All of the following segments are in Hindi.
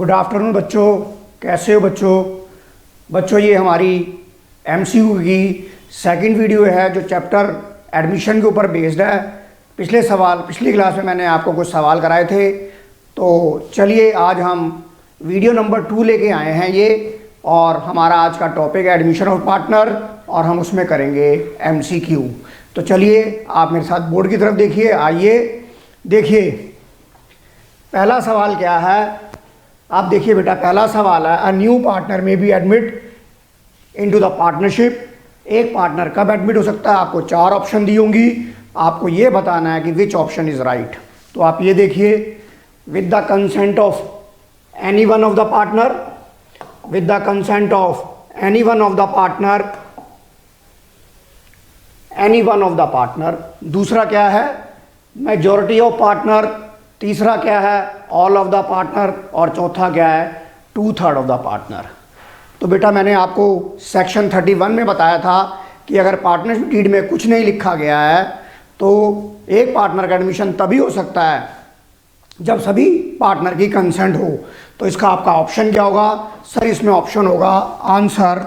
गुड आफ्टरनून बच्चों, कैसे हो बच्चों ये हमारी एमसीक्यू की सेकंड वीडियो है जो चैप्टर एडमिशन के ऊपर बेस्ड है। पिछली क्लास में मैंने आपको कुछ सवाल कराए थे, तो चलिए आज हम वीडियो नंबर 2 लेके आए हैं ये, और हमारा आज का टॉपिक है एडमिशन ऑफ पार्टनर और हम उसमें करेंगे एमसीक्यू। तो चलिए आप मेरे साथ बोर्ड की तरफ देखिए। आइए देखिए पहला सवाल क्या है। आप देखिए बेटा, पहला सवाल है a new partner may be admit into the partnership. एक पार्टनर कब एडमिट हो सकता है? आपको 4 ऑप्शन दी होंगी, आपको ये बताना है कि विच ऑप्शन इज राइट। तो आप ये देखिए, with the consent of any one of the partner, with the consent of any one of the partner, any one of the partner. दूसरा क्या है? Majority of partner. तीसरा क्या है? All of the partner. और चौथा क्या है? 2/3 ऑफ द पार्टनर। तो बेटा मैंने आपको सेक्शन 31 में बताया था कि अगर पार्टनरशिप डीड में कुछ नहीं लिखा गया है तो एक पार्टनर का एडमिशन तभी हो सकता है जब सभी पार्टनर की कंसेंट हो। तो इसका आपका ऑप्शन क्या होगा? सर इसमें ऑप्शन होगा, आंसर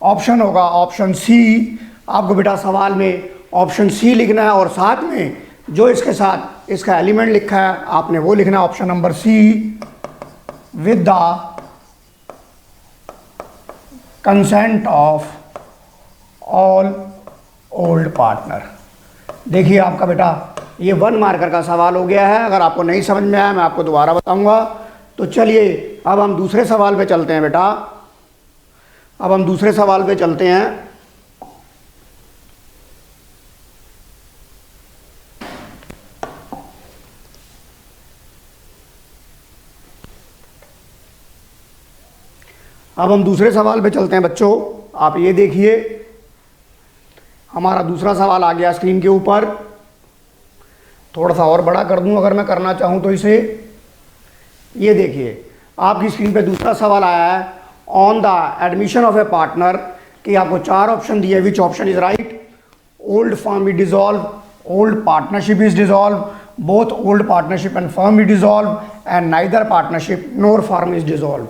ऑप्शन होगा ऑप्शन सी। आपको बेटा सवाल में ऑप्शन सी लिखना है और साथ में जो इसके साथ इसका एलिमेंट लिखा है आपने वो लिखना है option number C, with the consent of all old partner. देखिए आपका बेटा ये 1 मार्कर का सवाल हो गया है। अगर आपको नहीं समझ में आया मैं आपको दोबारा बताऊंगा। तो चलिए अब हम दूसरे सवाल पे चलते हैं बेटा। अब हम दूसरे सवाल पे चलते हैं। अब हम दूसरे सवाल पे चलते हैं बच्चों। आप ये देखिए, हमारा दूसरा सवाल आ गया स्क्रीन के ऊपर। थोड़ा सा और बड़ा कर दूं अगर मैं करना चाहूं तो इसे। ये देखिए आपकी स्क्रीन पे दूसरा सवाल आया है, on the admission of A partner, कि आपको 4 ऑप्शन दिए, which option is right? Old firm is dissolve, old partnership is dissolve, both old partnership and firm is dissolve, and neither partnership NOR firm is dissolve.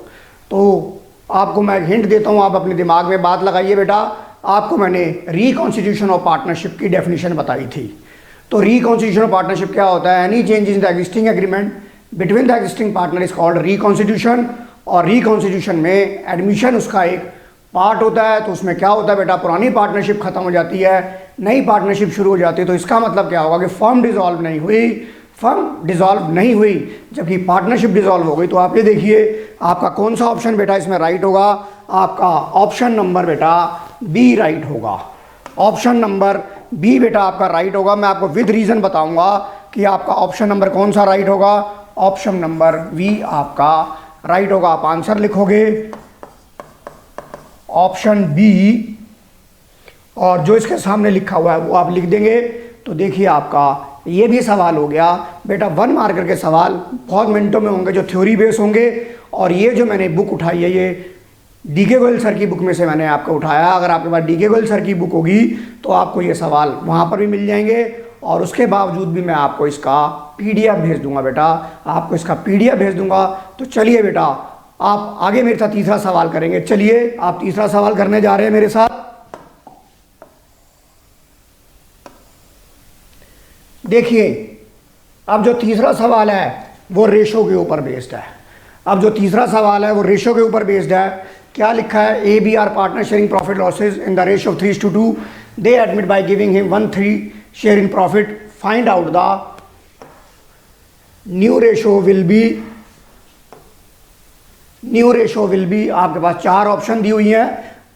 तो आपको मैं हिंट देता हूँ, आप अपने दिमाग में बात लगाइए बेटा। आपको मैंने रिकॉन्स्टिट्यूशन ऑफ पार्टनरशिप की डेफिनेशन बताई थी। तो रिकॉन्स्टिट्यूशन ऑफ पार्टनरशिप क्या होता है? Any change in the existing agreement between the existing partner is called reconstitution. और रिकॉन्स्टिट्यूशन में एडमिशन उसका एक पार्ट होता है। तो उसमें क्या होता है बेटा? पुरानी पार्टनरशिप खत्म हो जाती है, नई पार्टनरशिप शुरू हो जाती है। तो इसका मतलब क्या होगा कि फर्म डिसॉल्व नहीं हुई, फर्म डिसॉल्व नहीं हुई जबकि पार्टनरशिप डिसॉल्व हो गई। तो आप ये देखिए आपका कौन सा ऑप्शन बेटा इसमें राइट होगा? आपका ऑप्शन नंबर बेटा बी राइट होगा। ऑप्शन नंबर बी बेटा आपका राइट होगा। मैं आपको विद रीजन बताऊंगा कि आपका ऑप्शन नंबर कौन सा राइट होगा। ऑप्शन नंबर बी आपका राइट होगा। आप आंसर लिखोगे ऑप्शन बी, और जो इसके सामने लिखा हुआ है वो आप लिख देंगे। तो देखिए आपका ये भी सवाल हो गया बेटा। 1 मार्कर के सवाल बहुत मिनटों में होंगे जो थ्योरी बेस होंगे। और ये जो मैंने बुक उठाई है ये डीके गोयल सर की बुक में से मैंने आपको उठाया। अगर आपके पास डीके गोयल सर की बुक होगी तो आपको ये सवाल वहाँ पर भी मिल जाएंगे। और उसके बावजूद भी मैं आपको इसका PDF भेज दूंगा बेटा, आपको इसका PDF भेज दूंगा। तो चलिए बेटा आप आगे मेरे साथ तीसरा सवाल करेंगे। चलिए आप तीसरा सवाल करने जा रहे हैं मेरे साथ। देखिए अब जो तीसरा सवाल है वो रेशो के ऊपर बेस्ड है। अब जो तीसरा सवाल है वो रेशो के ऊपर बेस्ड है। क्या लिखा है? ABR partner sharing profit losses in the ratio of 3:2। They admit by giving him 1/3 share in profit. Find out the new ratio will be. New ratio will be, आपके पास 4 ऑप्शन दी हुई हैं।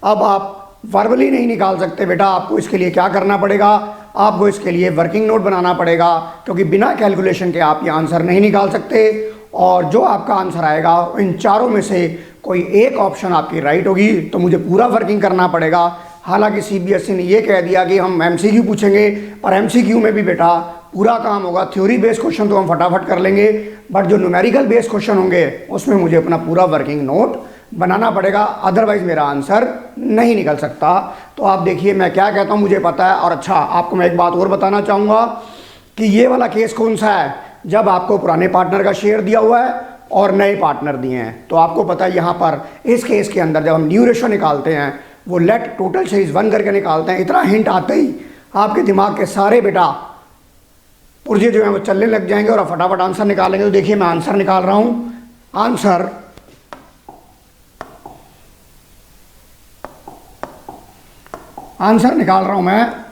अब आप वर्बली नहीं निकाल सकते बेटा, आपको इसके लिए क्या करना पड़ेगा? आपको इसके लिए वर्किंग नोट बनाना पड़ेगा, क्योंकि बिना कैलकुलेशन के आप ये आंसर नहीं निकाल सकते। और जो आपका आंसर आएगा इन चारों में से कोई एक ऑप्शन आपकी राइट होगी, तो मुझे पूरा वर्किंग करना पड़ेगा। हालांकि CBSE ने ये कह दिया कि हम MCQ पूछेंगे, और MCQ में भी बेटा पूरा काम होगा। थ्योरी बेस्ड क्वेश्चन तो हम फटाफट कर लेंगे, बट जो न्यूमेरिकल बेस्ड क्वेश्चन होंगे उसमें मुझे अपना पूरा वर्किंग नोट बनाना पड़ेगा, अदरवाइज मेरा आंसर नहीं निकल सकता। तो आप देखिए मैं क्या कहता हूँ, मुझे पता है। और अच्छा आपको मैं एक बात और बताना चाहूँगा कि ये वाला केस कौन सा है, जब आपको पुराने पार्टनर का शेयर दिया हुआ है और नए पार्टनर दिए हैं। तो आपको पता है यहाँ पर इस केस के अंदर जब हम न्यू रेशो निकालते हैं, वो लेट टोटल शेयर्स 1 करके निकालते हैं, इतना हिंट आते ही आपके दिमाग के सारे बेटा पुर्जे जो हैं वो चलने लग जाएंगे और आप फटाफट आंसर निकालेंगे। तो देखिए मैं आंसर निकाल रहा हूँ। आंसर निकाल रहा हूँ मैं।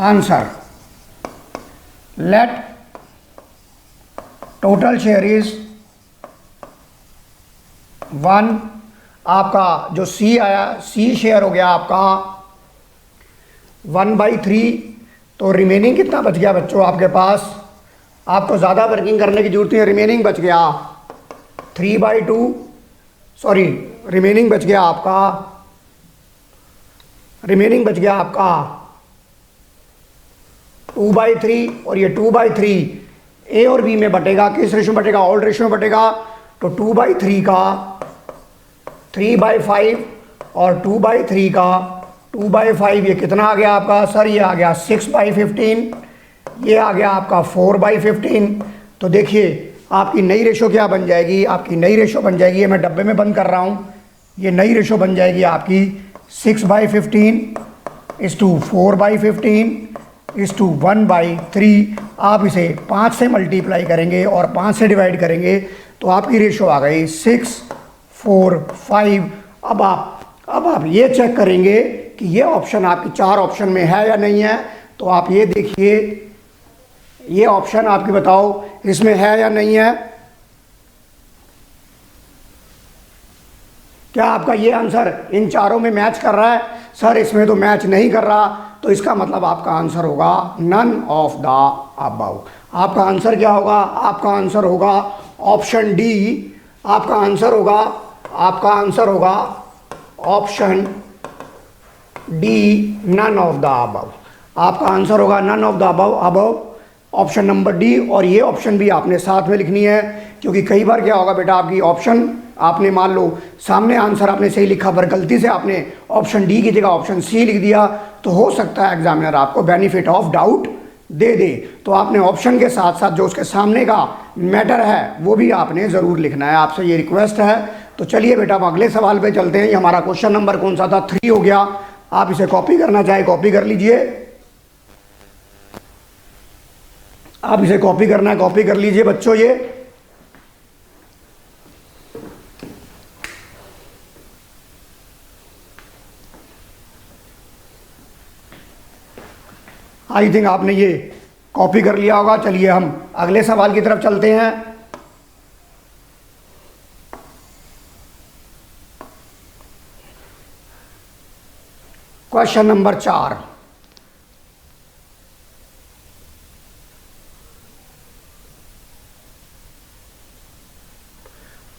Answer let total share is 1। आपका जो सी आया, सी शेयर हो गया आपका 1/3। तो रिमेनिंग कितना बच गया बच्चों आपके पास? आपको ज़्यादा वर्किंग करने की जरूरत नहीं है। रिमेनिंग बच गया 3/2, सॉरी रिमेनिंग बच गया आपका 2/3 और ये 2/3 ए और बी में बटेगा। किस रेशो में बटेगा? ऑल रेशो में बटेगा। तो 2/3 का 3/5 और 2/3 का 2/5, ये कितना आ गया आपका सर? ये आ गया 6/15, ये आ गया आपका 4/15। तो देखिए आपकी नई रेशो क्या बन जाएगी? आपकी नई रेशो बन जाएगी, ये मैं डब्बे में बंद कर रहा हूँ, ये नई रेशो बन जाएगी आपकी 6/15:4/15:1/3। आप इसे 5 से मल्टीप्लाई करेंगे और 5 से डिवाइड करेंगे तो आपकी रेशो आ गई 6/4/5। अब आप ये चेक करेंगे कि ये ऑप्शन आपकी 4 ऑप्शन में है या नहीं है। तो आप ये देखिए, ये ऑप्शन आपकी बताओ इसमें है या नहीं है? क्या आपका ये आंसर इन चारों में मैच कर रहा है? सर इसमें तो मैच नहीं कर रहा। तो इसका मतलब आपका आंसर होगा नन ऑफ द अबव। आपका आंसर क्या होगा? आपका आंसर होगा ऑप्शन डी। आपका आंसर होगा option D, none of the above. आपका आंसर होगा none of the above, option number D. और ये ऑप्शन भी आपने साथ में लिखनी है, क्योंकि कई बार क्या होगा बेटा, आपकी ऑप्शन आपने मान लो सामने आंसर आपने सही लिखा पर गलती से आपने ऑप्शन डी की जगह ऑप्शन सी लिख दिया, तो हो सकता है एग्जामिनर आपको बेनिफिट ऑफ डाउट दे दे। तो आपने ऑप्शन के साथ साथ जो उसके सामने का मैटर है वो भी आपने ज़रूर लिखना है। आपसे ये रिक्वेस्ट है। तो चलिए बेटा हम अगले सवाल पे चलते हैं। ये हमारा क्वेश्चन नंबर कौन सा था? 3 हो गया। आप इसे कॉपी करना चाहे कॉपी कर लीजिए, आप इसे कॉपी करना है कॉपी कर लीजिए बच्चों। ये आई थिंक आपने ये कॉपी कर लिया होगा। चलिए हम अगले सवाल की तरफ चलते हैं। Question number 4।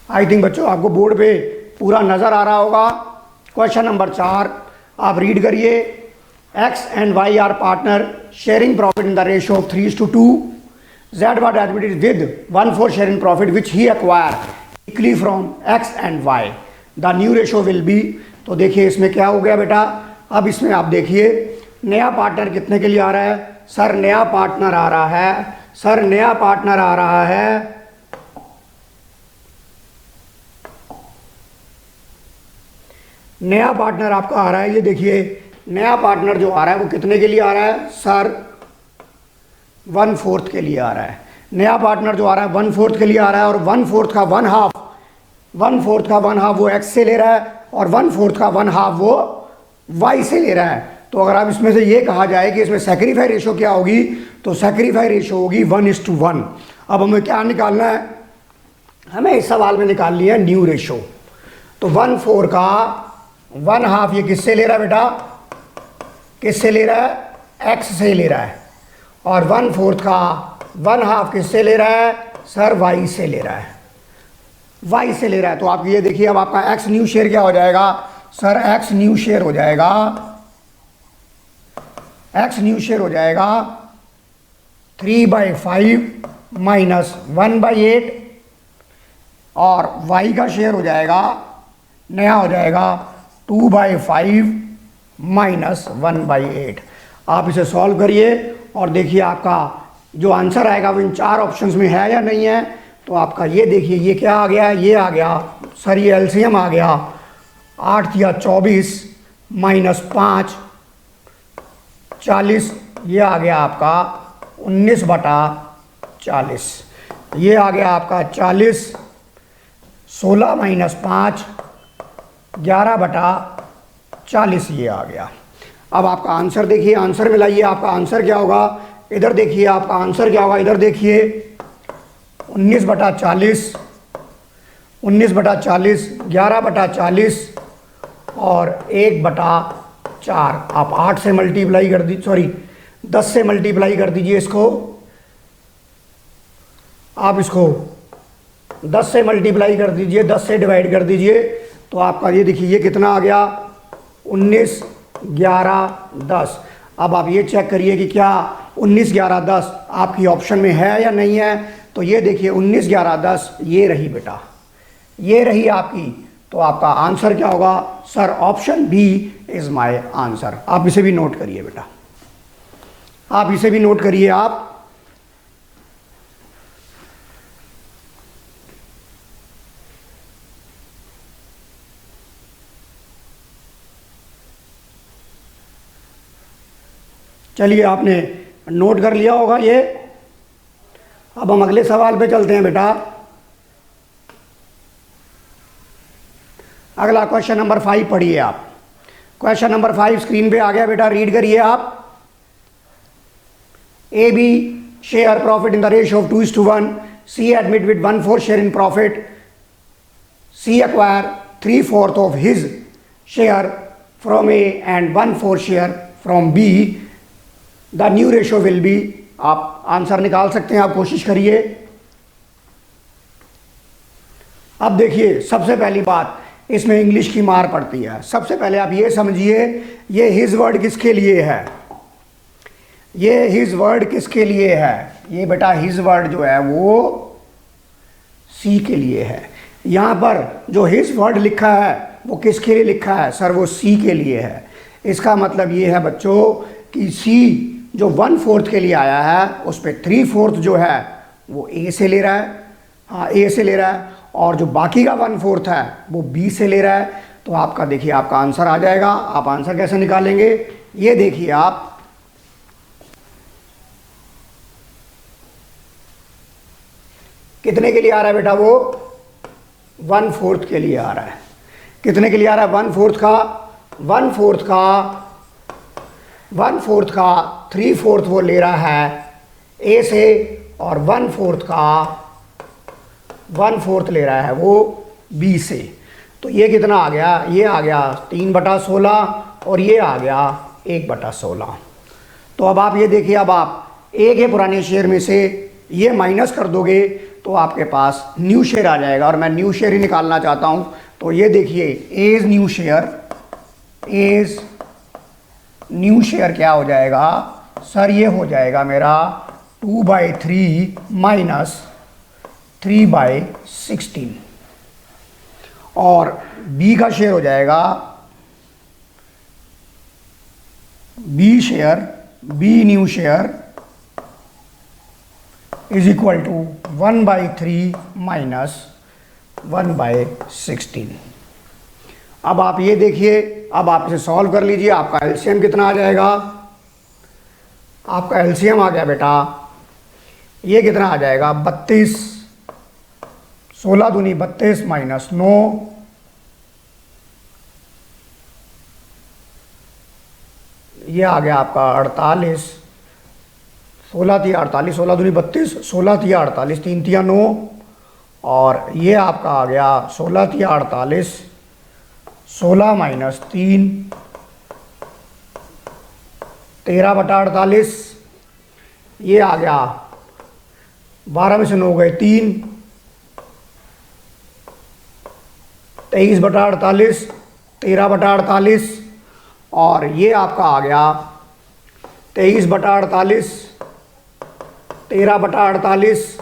आई थिंक बच्चों आपको बोर्ड पे पूरा नजर आ रहा होगा। क्वेश्चन नंबर 4 आप रीड करिए। X and Y are partner sharing profit in the ratio of 3:2. Z was admitted with 1/4 sharing profit which he acquired equally from X and Y. The new ratio will be। तो देखिए इसमें क्या हो गया बेटा, अब इसमें आप देखिए नया पार्टनर कितने के लिए आ रहा है? सर नया पार्टनर आ रहा है, सर नया पार्टनर आ रहा है नया पार्टनर आपका आ रहा है। ये देखिए नया पार्टनर जो आ रहा है वो कितने के लिए आ रहा है? सर 1/4 के लिए आ रहा है। नया पार्टनर जो आ रहा है 1/4 के लिए आ रहा है, और 1/4 का 1/2 वो एक्स से ले रहा है और 1/4 का 1/2 वो वाई से ले रहा है। तो अगर आप इसमें से ये कहा जाए कि इसमें सैक्रिफाई रेशो क्या होगी, तो सैक्रिफाई रेशो होगी 1:1। अब हमें क्या निकालना है? हमें इस सवाल में निकाल लिया है न्यू रेशो। तो 1/4 का 1/2 ये किससे ले रहा है बेटा? किससे ले रहा है? एक्स से ले रहा है। और 1/4 का 1/2 किससे ले रहा है? सर वाई से ले रहा है, वाई से ले रहा है। तो आप ये देखिए अब आपका एक्स न्यू शेयर क्या हो जाएगा? सर एक्स न्यू शेयर हो जाएगा, एक्स न्यू शेयर हो जाएगा 3/5 माइनस 1/8 और y का शेयर हो जाएगा, नया हो जाएगा 2/5 माइनस 1/8। आप इसे सॉल्व करिए और देखिए आपका जो आंसर आएगा वो इन चार ऑप्शंस में है या नहीं है। तो आपका ये देखिए ये क्या आ गया, ये आ गया सर, ये एलसीएम आ गया 8 या 24 माइनस 5 40, ये आ गया आपका 19/40, ये आ गया आपका 40, 16 माइनस 5 11/40, ये आ गया। अब आपका आंसर देखिए, आंसर मिलाइए, आपका आंसर क्या होगा, इधर देखिए आपका आंसर क्या होगा, इधर देखिए 19/40, 19/40, 11/40 और 1/4। आप 8 से मल्टीप्लाई कर दीजिए, सॉरी 10 से मल्टीप्लाई कर दीजिए इसको, आप इसको 10 से मल्टीप्लाई कर दीजिए, 10 से डिवाइड कर दीजिए, तो आपका ये देखिए ये कितना आ गया 19, 11, 10। अब आप ये चेक करिए कि क्या 19, 11, 10 आपकी ऑप्शन में है या नहीं है। तो ये देखिए 19, 11, 10 ये रही बेटा, ये रही आपकी। तो आपका आंसर क्या होगा sir, option B is my answer. आप इसे भी नोट करिए बेटा, आप इसे भी नोट करिए आप। चलिए आपने नोट कर लिया होगा ये। अब हम अगले सवाल पे चलते हैं बेटा। अगला क्वेश्चन नंबर 5 पढ़िए आप। क्वेश्चन नंबर 5 स्क्रीन पे आ गया बेटा, रीड करिए आप। A B share profit in the ratio of 2:1, C admit with 1/4 share in profit, C acquire 3/4 of his share from A and 1/4 share from B, the new ratio will be. आप आंसर निकाल सकते हैं, आप कोशिश करिए। अब देखिए सबसे पहली बात, इसमें इंग्लिश की मार पड़ती है। सबसे पहले आप ये समझिए ये हिज वर्ड किसके लिए है, ये हिज वर्ड किसके लिए है, ये बेटा हिज वर्ड जो है वो सी के लिए है। यहाँ पर जो हिज वर्ड लिखा है वो किसके लिए लिखा है सर, वो सी के लिए है। इसका मतलब ये है बच्चों कि सी जो 1/4 के लिए आया है उस पर 3/4 जो है वो ए से ले रहा है, हाँ ए से ले रहा है, और जो बाकी का 1/4 है वो बी से ले रहा है। तो आपका देखिए आपका आंसर आ जाएगा। आप आंसर कैसे निकालेंगे, ये देखिए आप, कितने के लिए आ रहा है बेटा, वो 1/4 के लिए आ रहा है। कितने के लिए आ रहा है, 1/4 का, 1/4 का 3/4 वो ले रहा है ए से, और 1/4 ले रहा है वो बी से। तो ये कितना आ गया, ये आ गया 3/16 और ये आ गया 1/16। तो अब आप ये देखिए, अब आप ए के पुराने शेयर में से ये माइनस कर दोगे तो आपके पास न्यू शेयर आ जाएगा, और मैं न्यू शेयर ही निकालना चाहता हूँ। तो ये देखिए as new share, as new share क्या हो जाएगा सर, ये हो जाएगा मेरा 2/3 माइनस 3/16, और बी का शेयर हो जाएगा, B share, B new share is equal to 1/3 minus 1/16। अब आप ये देखिए, अब आप इसे सॉल्व कर लीजिए। आपका एलसीएम कितना आ जाएगा, आपका एलसीएम आ गया बेटा, ये कितना आ जाएगा 32, 16 दूनी 32 माइनस 9, ये आ गया आपका 48, 16 3 48, 16 दूनी 32, 16 3 48, 3 3 9, और ये आपका आ गया 16 3 48, 16 माइनस 3, 13/48, ये आ गया 12 में से 9 गए 3, 23/48, 13/48, और ये आपका आ गया 23/48, 13/48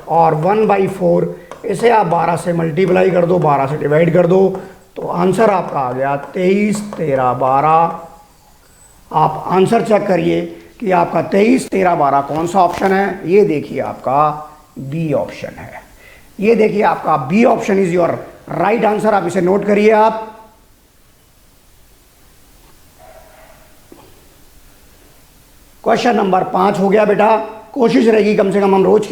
और 1/4, इसे आप 12 से मल्टीप्लाई कर दो, 12 से डिवाइड कर दो, तो आंसर आपका आ गया 23, 13, 12। आप आंसर चेक करिए कि आपका 23, 13, 12 कौन सा ऑप्शन है। ये देखिए आपका बी ऑप्शन है। ये देखिए आपका B option is your right answer. आप इसे नोट करिए आप। क्वेश्चन नंबर 5 हो गया बेटा। कोशिश रहेगी कम से कम हम रोज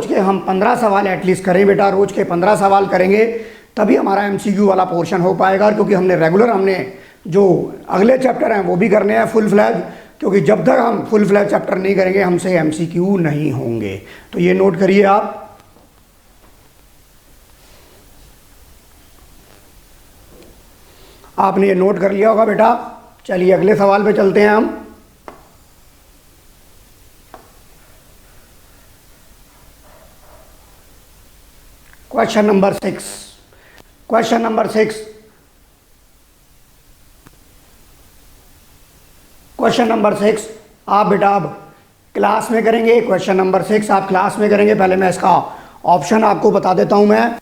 के हम 15 सवाल एटलीस्ट करें बेटा। रोज के 15 सवाल करेंगे तभी हमारा एमसीक्यू वाला पोर्शन हो पाएगा, क्योंकि हमने जो अगले चैप्टर हैं वो भी करने हैं फुल फ्लैग, क्योंकि जब तक हम फुल फ्लैग चैप्टर नहीं करेंगे हमसे एमसीक्यू नहीं होंगे। तो ये नोट करिए आप। आपने ये नोट कर लिया होगा बेटा। चलिए अगले सवाल पे चलते हैं हम। Question number 6। Question number 6। Question number 6 आप बेटा अब क्लास में करेंगे। क्वेश्चन नंबर 6 आप क्लास में करेंगे। पहले मैं इसका ऑप्शन आपको बता देता हूं मैं।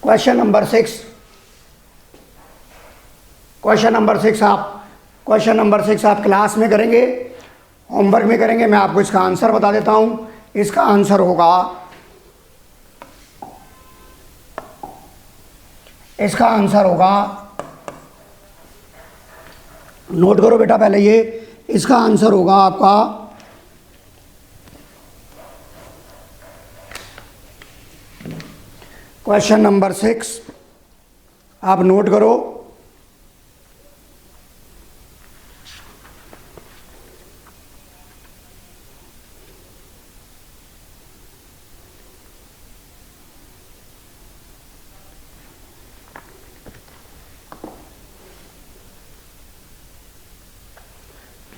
क्वेश्चन नंबर 6 आप क्लास में करेंगे, होमवर्क में करेंगे। मैं आपको इसका आंसर बता देता हूं। इसका आंसर होगा, नोट करो बेटा पहले ये। इसका आंसर होगा आपका क्वेश्चन नंबर 6। आप नोट करो।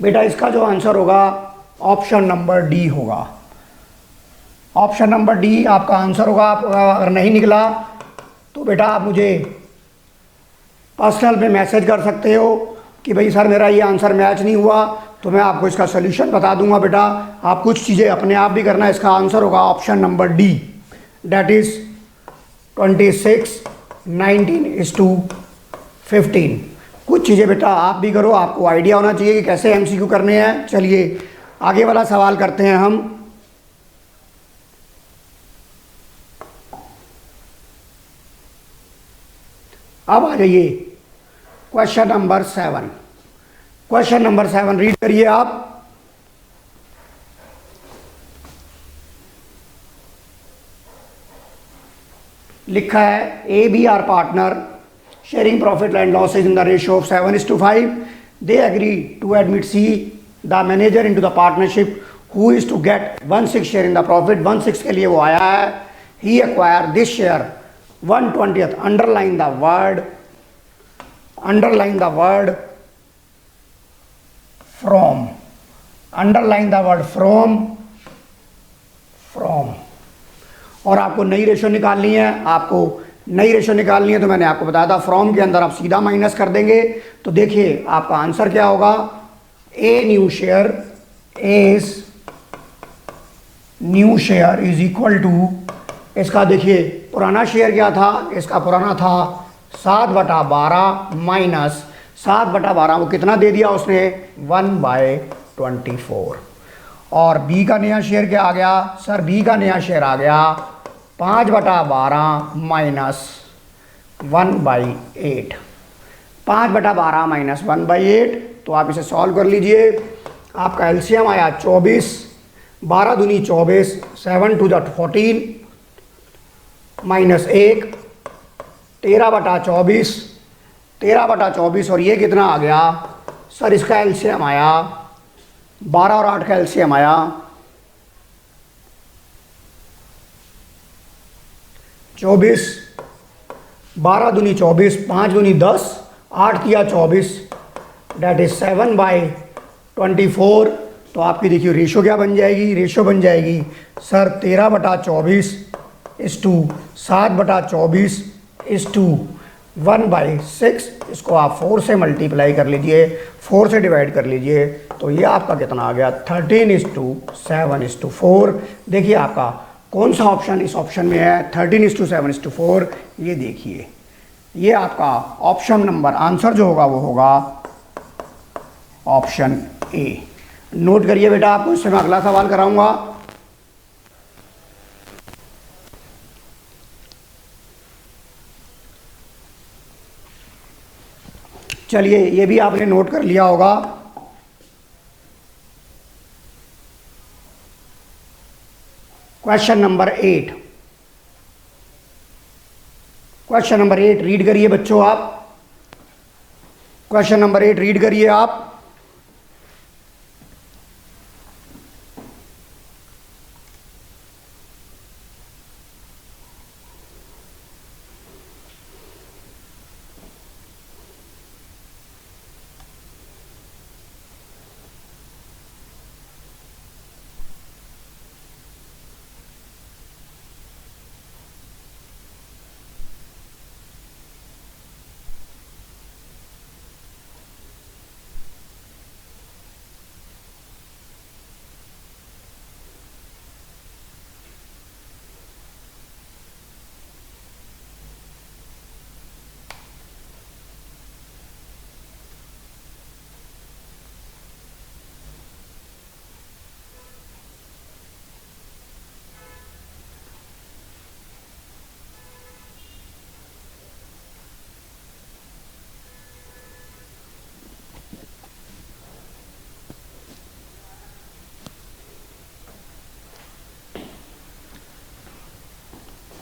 बेटा इसका जो आंसर होगा ऑप्शन नंबर डी होगा। ऑप्शन नंबर डी आपका आंसर होगा। आप अगर नहीं निकला तो बेटा आप मुझे पर्सनल पे मैसेज कर सकते हो कि भाई सर मेरा ये आंसर मैच नहीं हुआ, तो मैं आपको इसका सोल्यूशन बता दूंगा बेटा। आप कुछ चीज़ें अपने आप भी करना। इसका आंसर होगा option number D, that is 26, 19:15। कुछ चीज़ें बेटा आप भी करो, आपको आइडिया होना चाहिए कि कैसे एमसीक्यू करने हैं। चलिए आगे वाला सवाल करते हैं हम। अब आ जाइए question number 7। Question number 7 read करिए आप। लिखा है A B are partner sharing profit and losses in the ratio of 7:5. They agree to admit C, the manager, into the partnership, who is to get 1/6 share in the profit. 1/6 के लिए वो आया है। He acquire this share 1/20th. Underline the word from. Underline the word from. और आपको नई रेशो निकालनी है। तो मैंने आपको बताया था फ्रॉम के अंदर आप सीधा माइनस कर देंगे। तो देखिए आपका आंसर क्या होगा। A new share is equal to, इसका देखिए पुराना शेयर क्या था। इसका पुराना था 7/12 माइनस 7/12 वो कितना दे दिया उसने 1/24। और बी का नया शेयर क्या आ गया सर। बी का नया शेयर आ गया 5/12 माइनस 1/8। 5/12 माइनस 1/8। तो आप इसे सॉल्व कर लीजिए। आपका एलसीएम आया 24, 12 दूनी 24, 7 to the 14 माइनस 1, 13/24 और ये कितना आ गया सर। इसका एलसीएम आया 12 और 8 का एलसीएम आया 24, 12 दूनी 24, 5 दूनी 10, 8 किया 24, डेट इज 7/24। तो आपकी देखिए रेशो क्या बन जाएगी। रेशो बन जाएगी सर 13/24 इस टू 7/24 इस टू 1/6, इसको आप 4 से मल्टीप्लाई कर लीजिए, 4 से डिवाइड कर लीजिए, तो ये आपका कितना आ गया 13:7:4। देखिए आपका कौन सा ऑप्शन इस ऑप्शन में है 13:7:4, ये देखिए ये आपका ऑप्शन नंबर आंसर जो होगा वो होगा ऑप्शन ए। नोट करिए बेटा, आपको इससे मैं अगला सवाल कराऊंगा। चलिए ये भी आपने नोट कर लिया होगा। Question number 8, question number 8 read करिए बच्चों आप, क्वेश्चन नंबर 8 रीड करिए आप।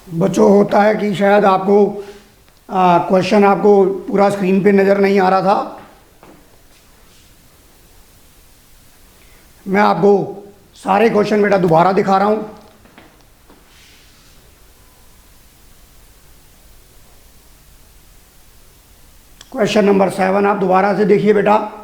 बच्चों होता है कि शायद आपको क्वेश्चन आपको पूरा स्क्रीन पे नज़र नहीं आ रहा था। मैं आपको सारे क्वेश्चन बेटा दोबारा दिखा रहा हूँ। क्वेश्चन नंबर 7 आप दोबारा से देखिए बेटा।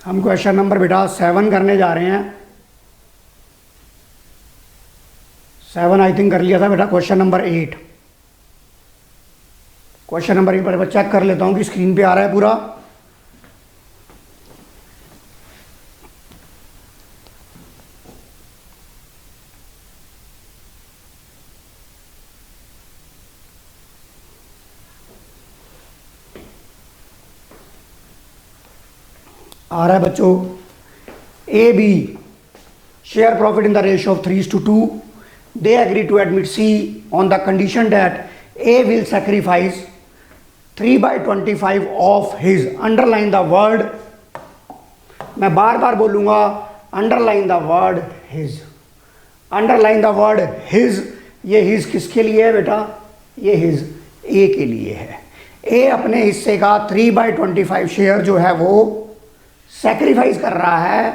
हम क्वेश्चन नंबर बेटा 7 करने जा रहे हैं। 7 आई थिंक कर लिया था बेटा। क्वेश्चन नंबर 8, क्वेश्चन नंबर 8 पर चेक कर लेता हूँ कि स्क्रीन पे आ रहा है पूरा। आ रहा है बच्चों। A B share profit in the ratio of 3:2। They agree to admit C on the condition that A will sacrifice 3/25 of his. Underline the word, मैं बार बार बोलूंगा, underline the word his, underline the word his. ये हिज किसके लिए है बेटा? ये हिज ए के लिए है। ए अपने हिस्से का 3/25 शेयर जो है वो सैक्रिफाइस कर रहा है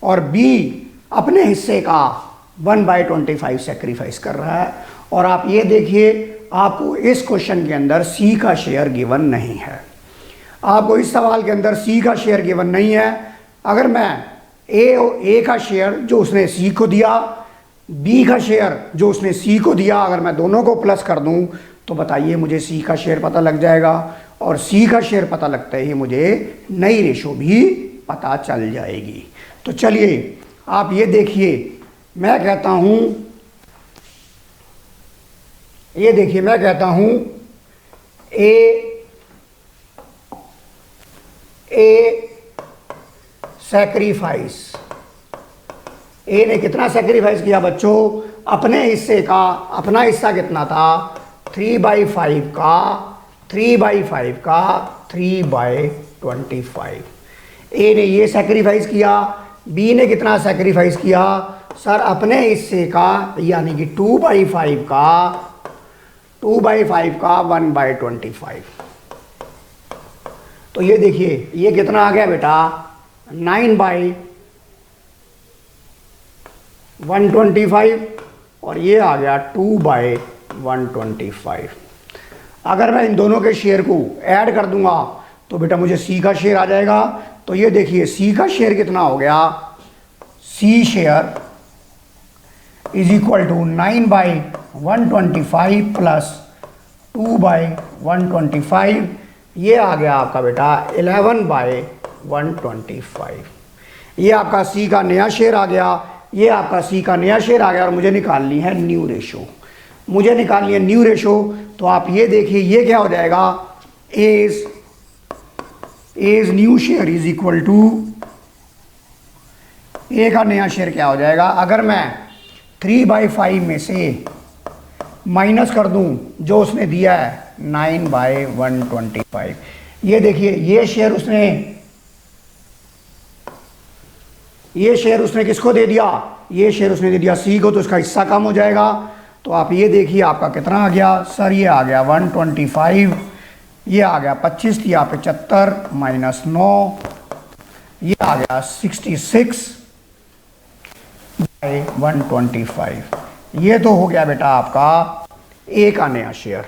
और बी अपने हिस्से का 1/25 सैक्रिफाइस कर रहा है। और आप ये देखिए, आपको इस क्वेश्चन के अंदर सी का शेयर गिवन नहीं है। आपको इस सवाल के अंदर सी का शेयर गिवन नहीं है। अगर मैं ए का शेयर जो उसने सी को दिया, बी का शेयर जो उसने सी को दिया, अगर मैं दोनों को प्लस कर दूं तो बताइए मुझे सी का शेयर पता लग जाएगा। और सी का शेयर पता लगता ही मुझे नई रेशो भी पता चल जाएगी। तो चलिए आप ये देखिए, मैं कहता हूं, ये देखिए मैं कहता हूं ए सैक्रिफाइस। ए ने कितना सैक्रिफाइस किया बच्चों? अपने हिस्से का, अपना हिस्सा कितना था? 3/5 का 3/25। ए ने ये सैक्रिफाइस किया। बी ने कितना सैक्रिफाइस किया? सर अपने हिस्से का, यानी कि 2/5 का 2/5 का 1/25। तो ये देखिए ये कितना आ गया बेटा, 9/125 और ये आ गया 2/125। अगर मैं इन दोनों के शेयर को ऐड कर दूंगा तो बेटा मुझे सी का शेयर आ जाएगा। तो ये देखिए सी का शेयर कितना हो गया, C share is equal to 9/125 plus 2/125, ये आ गया आपका बेटा 11/125। ये आपका सी का नया शेयर आ गया, ये आपका सी का नया शेयर आ गया और मुझे निकालनी है न्यू रेशो। मुझे निकालनी है न्यू रेशो। तो आप ये देखिए ये क्या हो जाएगा, A's new share is equal to A का नया शेयर क्या हो जाएगा, अगर मैं 3/5 में से माइनस कर दूं जो उसने दिया है 9/125। ये देखिए ये शेयर उसने किसको दे दिया, ये शेयर उसने दे दिया सी को, तो उसका हिस्सा कम हो जाएगा। तो आप ये देखिए आपका कितना आ गया सर, ये आ गया 125, ये आ गया 25 या 75 माइनस 9, ये आ गया 66/125। ये तो हो गया बेटा आपका ए का नया शेयर।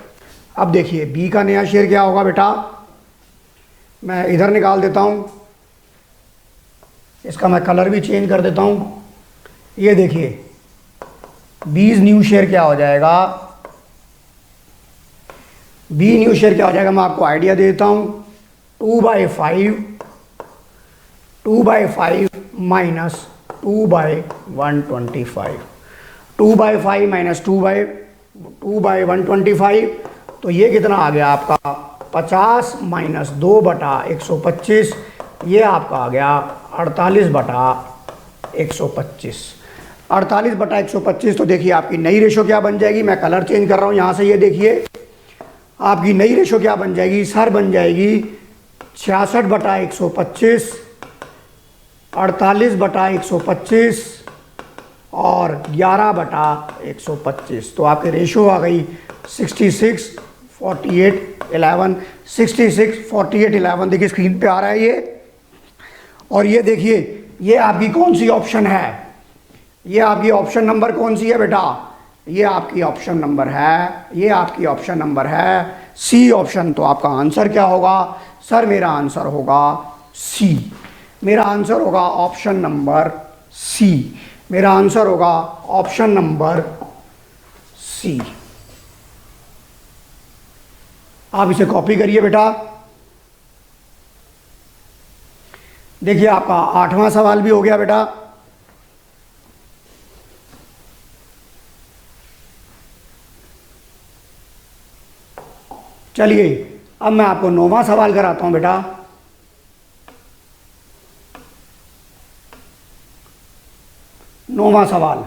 अब देखिए बी का नया शेयर क्या होगा बेटा, मैं इधर निकाल देता हूं, इसका मैं कलर भी चेंज कर देता हूं। ये देखिए बीज न्यू शेयर क्या हो जाएगा, बी न्यू शेयर क्या हो जाएगा, मैं आपको आइडिया देता हूं, 2/5 माइनस 2/125, 2/5 माइनस 2/125, तो ये कितना आ गया आपका 50 माइनस 2/125, ये आपका आ गया 48/125। 48/125। तो देखिए आपकी नई रेशो क्या बन जाएगी, मैं कलर चेंज कर रहा हूँ यहाँ से, ये देखिए आपकी नई रेशो क्या बन जाएगी सर, बन जाएगी 66/125, 48/125 और 11/125। तो आपकी रेशो आ गई 66/48/11, 66/48/11। देखिए स्क्रीन पे आ रहा है ये। और ये देखिए ये आपकी कौन सी ऑप्शन है, ये आपकी ऑप्शन नंबर कौन सी है बेटा, ये आपकी ऑप्शन नंबर है, ये आपकी ऑप्शन नंबर है सी ऑप्शन। तो आपका आंसर क्या होगा सर, मेरा आंसर होगा सी, मेरा आंसर होगा ऑप्शन नंबर सी, मेरा आंसर होगा ऑप्शन नंबर सी। आप इसे कॉपी करिए बेटा। देखिए आपका 8वां सवाल भी हो गया बेटा। चलिए अब मैं आपको 9वां सवाल कराता हूं बेटा। 9वां सवाल,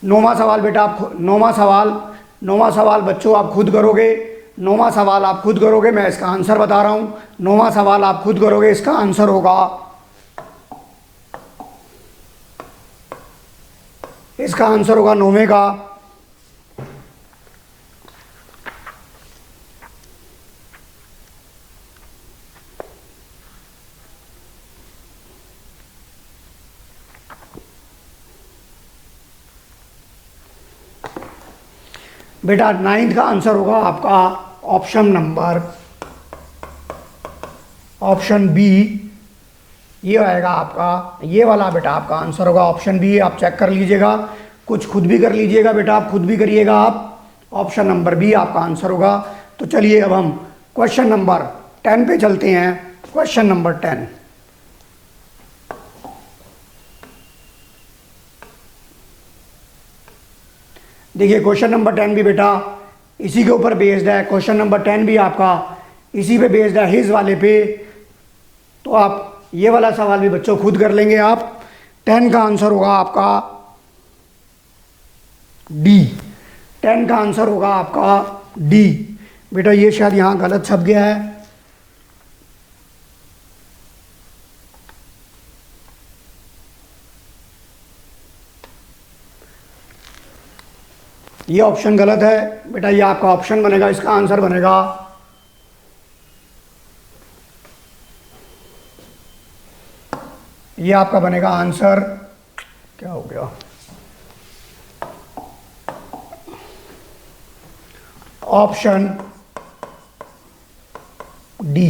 9वां सवाल बेटा आप 9वां सवाल बच्चों आप खुद करोगे। 9वां सवाल आप खुद करोगे, मैं इसका आंसर बता रहा हूं। 9वां सवाल आप खुद करोगे, इसका आंसर होगा, इसका आंसर होगा 9वें का बेटा 9th का आंसर होगा आपका ऑप्शन बी, ये आएगा आपका, ये वाला बेटा आपका आंसर होगा ऑप्शन बी। आप चेक कर लीजिएगा, कुछ खुद भी कर लीजिएगा बेटा, आप खुद भी करिएगा आप, ऑप्शन नंबर बी आपका आंसर होगा। तो चलिए अब हम क्वेश्चन नंबर 10 पे चलते हैं। क्वेश्चन नंबर 10, देखिए क्वेश्चन नंबर 10 भी बेटा इसी के ऊपर बेस्ड है। क्वेश्चन नंबर 10 भी आपका इसी पे बेस्ड है, हिज वाले पे। तो आप ये वाला सवाल भी बच्चों खुद कर लेंगे आप। 10 का आंसर होगा आपका डी, 10 का आंसर होगा आपका डी। बेटा ये शायद यहाँ गलत छप गया है, ये ऑप्शन गलत है बेटा, ये आपका ऑप्शन बनेगा, इसका आंसर बनेगा ये आपका बनेगा आंसर, क्या हो गया, ऑप्शन डी।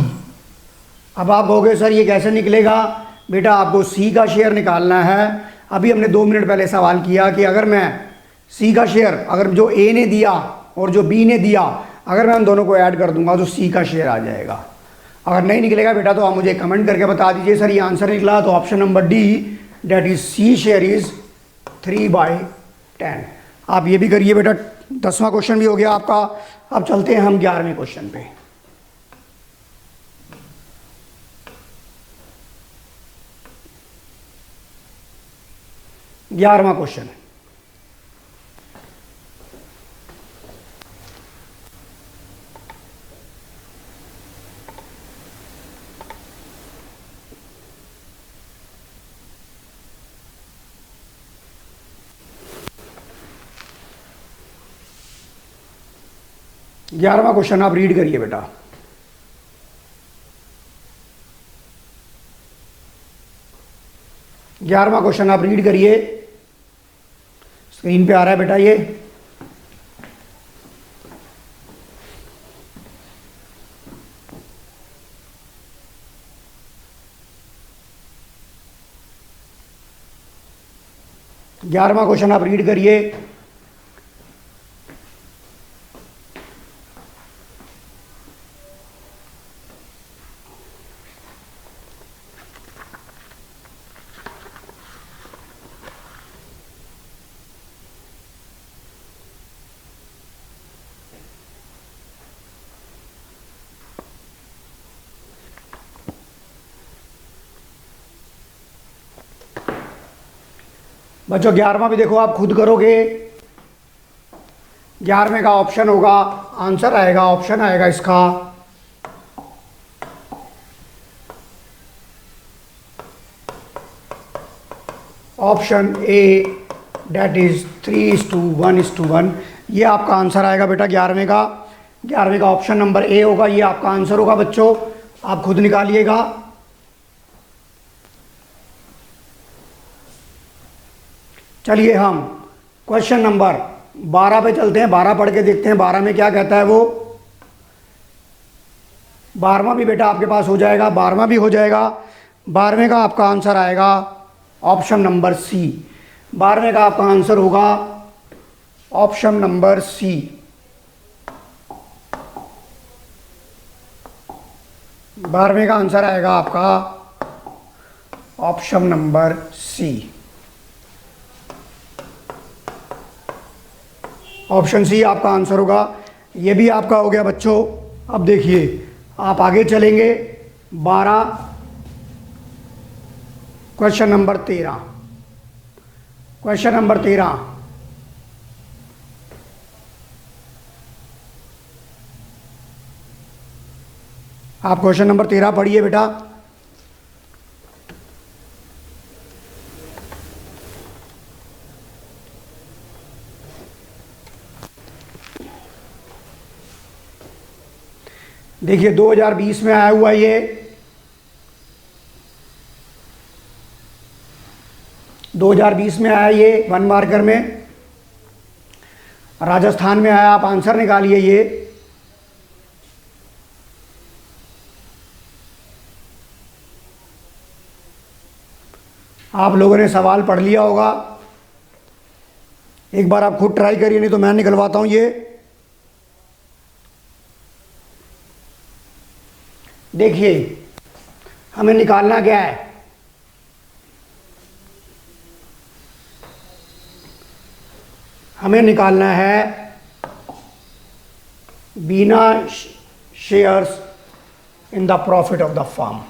अब आप कहोगे सर ये कैसे निकलेगा, बेटा आपको सी का शेयर निकालना है। अभी हमने 2 मिनट पहले सवाल किया कि अगर मैं सी का शेयर, अगर जो ए ने दिया और जो बी ने दिया, अगर मैं उन दोनों को ऐड कर दूंगा तो सी का शेयर आ जाएगा। अगर नहीं निकलेगा बेटा तो आप मुझे कमेंट करके बता दीजिए सर ये आंसर निकला, तो option number D that is C share is 3/10। आप ये भी करिए बेटा। 10वां क्वेश्चन भी हो गया आपका। अब चलते हैं हम 11वें क्वेश्चन पे। 11वां क्वेश्चन, ग्यारहवां क्वेश्चन आप रीड करिए बेटा। ग्यारहवां क्वेश्चन आप रीड करिए, स्क्रीन पे आ रहा है बेटा ये। ग्यारहवां क्वेश्चन आप रीड करिए। बच्चों 11वां भी देखो, आप खुद करोगे। 11वें का ऑप्शन होगा, आंसर आएगा, ऑप्शन आएगा इसका ऑप्शन ए डेट इज 3:1:1। ये आपका आंसर आएगा बेटा 11वें का। 11वें का ऑप्शन नंबर ए होगा, ये आपका आंसर होगा बच्चों, आप खुद निकालिएगा। चलिए हम क्वेश्चन नंबर 12 पे चलते हैं। 12 पढ़ के देखते हैं 12 में क्या कहता है वो। 12वां भी बेटा आपके पास हो जाएगा, 12वां भी हो जाएगा। 12वें का आपका आंसर आएगा ऑप्शन नंबर सी। 12वें का आपका आंसर होगा ऑप्शन नंबर सी। बारहवें का आंसर आएगा आपका option number C. Option C आपका आंसर होगा। ये भी आपका हो गया बच्चों। अब देखिए आप आगे चलेंगे 12, क्वेश्चन नंबर 13। क्वेश्चन नंबर 13, आप क्वेश्चन नंबर 13 पढ़िए बेटा। देखिए 2020 में आया हुआ ये, 2020 में आया ये 1 मार्कर में, राजस्थान में आया। आप आंसर निकालिए ये। आप लोगों ने सवाल पढ़ लिया होगा, एक बार आप खुद ट्राई करिए, नहीं तो मैं निकलवाता हूं ये। देखिए हमें निकालना क्या है, हमें निकालना है Bina shares in the profit of the firm.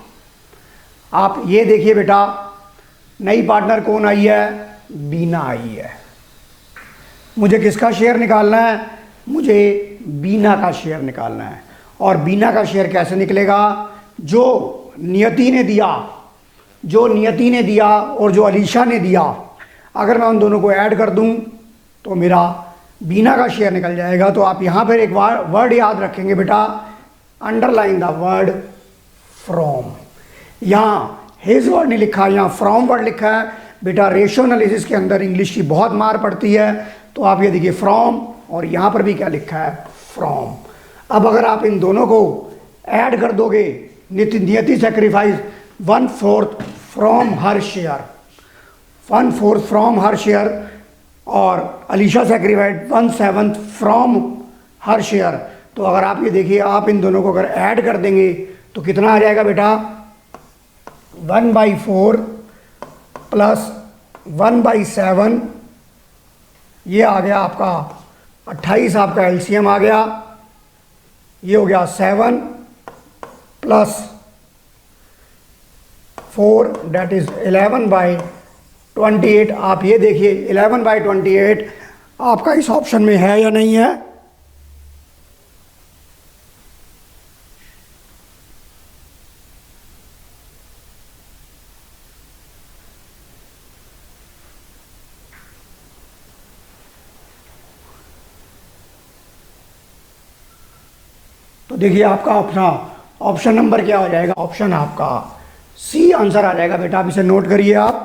आप ये देखिए बेटा, नई पार्टनर कौन आई है, बीना आई है। मुझे किसका शेयर निकालना है, मुझे बीना का शेयर निकालना है। और बीना का शेयर कैसे निकलेगा, जो नियति ने दिया, जो नियति ने दिया और जो अलीशा ने दिया, अगर मैं उन दोनों को ऐड कर दूं तो मेरा बीना का शेयर निकल जाएगा। तो आप यहाँ पर एक वर्ड याद रखेंगे बेटा, अंडरलाइन द वर्ड फ्रॉम। यहाँ हिज वर्ड नहीं लिखा, यहाँ फ्रॉम वर्ड लिखा है बेटा। रेशियो एनालिसिस के अंदर इंग्लिश की बहुत मार पड़ती है, तो आप ये देखिए फ्रॉम, और यहाँ पर भी क्या लिखा है, फ्रॉम। अब अगर आप इन दोनों को ऐड कर दोगे, Niyati sacrifice 1/4 from her share, 1/4 from her share, और Alisha sacrificed 1/7 from her share. तो अगर आप ये देखिए, आप इन दोनों को अगर ऐड कर देंगे तो कितना आ जाएगा बेटा, 1/4 प्लस 1/7, ये आ गया आपका 28, आपका एलसीएम आ गया। ये हो गया 7 प्लस 4 डेट इज 11/28। आप ये देखिए 11/28 आपका इस ऑप्शन में है या नहीं है। तो देखिए आपका ऑप्शन नंबर क्या हो जाएगा, ऑप्शन आपका सी आंसर आ जाएगा बेटा। आप इसे नोट करिए आप।